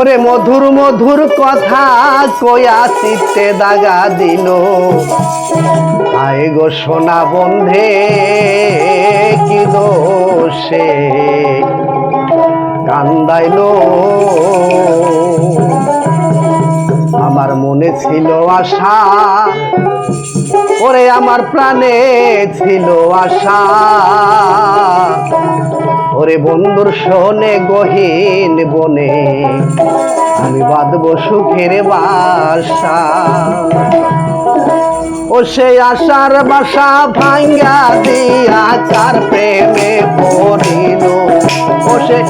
ওরে মধুর মধুর কথা কয়া চিত্তে দাগা দিল, আয় গো সোনা বন্ধে কি দোষে কান্দাইলো। আমার মনে ছিল আশা, ওরে আমার প্রাণে ছিল আশা, ওরে বন্ধুর শোনে গহীন বনে আমি বাঁধব সুখের বাসা। ও সেই আশার বাসা ভাঙ্গা দিয়া কার প্রেমে পড়িল, ও সেই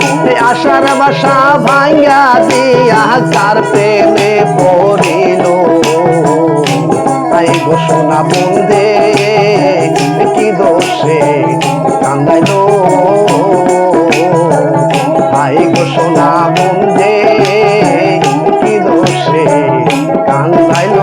আশার বাসা ভাঙ্গা দিয়া কার প্রেমে পড়িল। তাই গো সোনা বন্ধে কি দোষে কান্দাইল, তাই গো সোনা বন্ধে কি দোষে কান্দাইল।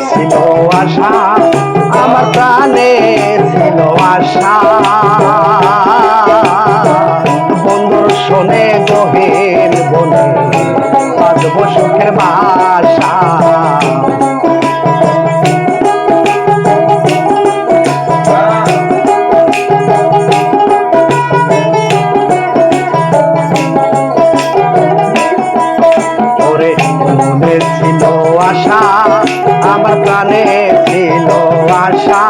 ছিল আশা আমার প্রাণে ছিল আশা, বন্ধুর শোনে গহীন বনে বাঁধব সুখের বাসা। ওরে মনে ছিল আশা আমার প্রাণে ছিল আশা।